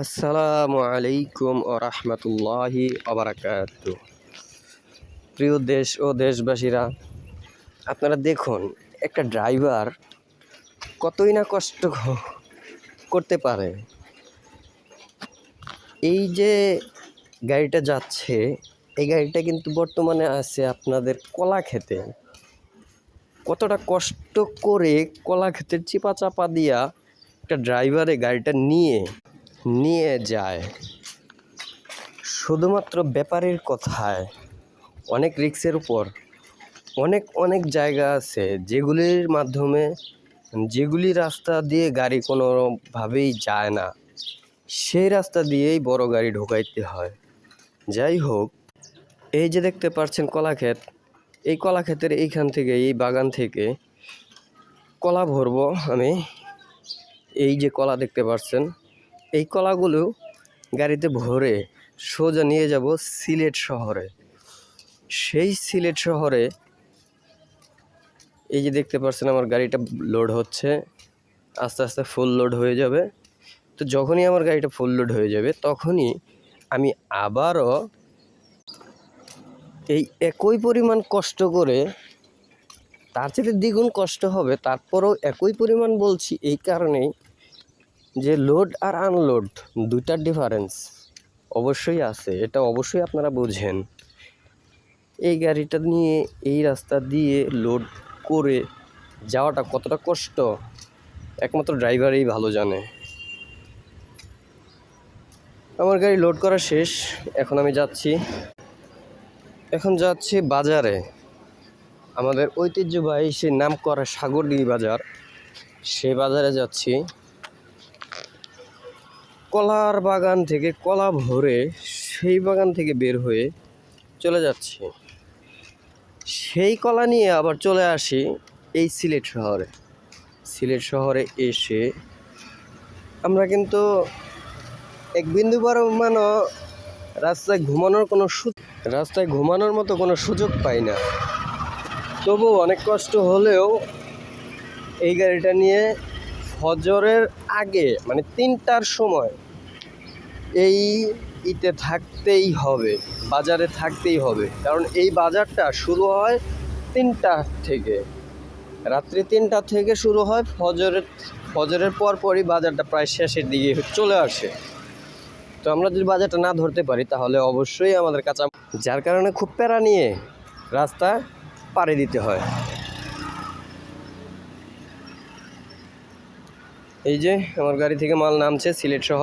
আসসালামু আলাইকুম ও রহমতুল্লাহি আবরাকাতু। প্রিয় দেশ ও দেশবাসীরা, আপনারা দেখুন একটা ড্রাইভার কতই না কষ্ট করতে পারে। এই যে গাড়িটা যাচ্ছে, এই গাড়িটা কিন্তু বর্তমানে আছে আপনাদের কলা খেতে। কতটা কষ্ট করে কলা ক্ষেতের চিপা চাপা দিয়া একটা ড্রাইভারে গাড়িটা নিয়ে যায়। শুধুমাত্র ব্যাপারের কথায় অনেক রিস্কের উপর অনেক জায়গা আছে যেগুলি রাস্তা দিয়ে গাড়ি কোনোভাবেই যায় না, সেই রাস্তা দিয়েই বড় গাড়ি ঢোকাইতে হয়। যাই হোক, এই যে দেখতে পাচ্ছেন কলাক্ষেত, এই কলাক্ষেতের এইখান থেকে, এই বাগান থেকে কলা ভরবো আমি। এই যে কলা দেখতে পাচ্ছেন, এই কলাগুলো গাড়িতে ভরে সোজা নিয়ে যাব সিলেট শহরে। সেই সিলেট শহরে এই যে দেখতে পাচ্ছেন আমার গাড়িটা লোড হচ্ছে, আস্তে আস্তে ফুল লোড হয়ে যাবে। তো যখনই আমার গাড়িটা ফুল লোড হয়ে যাবে, তখনই আমি আবারও এই একই পরিমাণ কষ্ট করে, তার চেয়ে দ্বিগুণ কষ্ট হবে, তারপরও একই পরিমাণ বলছি এই কারণেই যে লোড আর আনলোড দুইটার ডিফারেন্স অবশ্যই আছে, এটা অবশ্যই আপনারা বুঝেন। এই গাড়িটা নিয়ে এই রাস্তা দিয়ে লোড করে যাওয়াটা কতটা কষ্ট একমাত্র ড্রাইভারই ভালো জানে। আমার গাড়ি লোড করা শেষ, এখন আমি যাচ্ছি বাজারে। আমাদের ঐতিহ্যবাহী সেই নামকরা সাগরদিঘি বাজার, সে বাজারে যাচ্ছি। কলার বাগান থেকে কলা ভরে সেই বাগান থেকে বের হয়ে চলে যাচ্ছি। সেই কলা নিয়ে আবার চলে আসি এই সিলেট শহরে এসে আমরা কিন্তু এক বিন্দু পরিমাণও রাস্তায় ঘুমানোর মতো কোনো সুযোগ পাই না। তবু অনেক কষ্ট হলেও এই গাড়িটা নিয়ে ফজরের আগে, মানে 3টার সময় এই বাজারে থাকতেই হবে। কারণ এই বাজারটা শুরু হয় 3টা থেকে, রাত্রি 3টা থেকে শুরু হয়। ফজরের পরপরই বাজারটা প্রায় শেষের দিকে চলে আসে। তো আমরা যদি বাজারটা না ধরতে পারি, তাহলে অবশ্যই আমাদের কাঁচা, যার কারণে খুব প্যারা নিয়ে রাস্তা পাড়ি দিতে হয়। এই যে আমার গাড়ি থেকে মাল নামছে সিলেট শহর।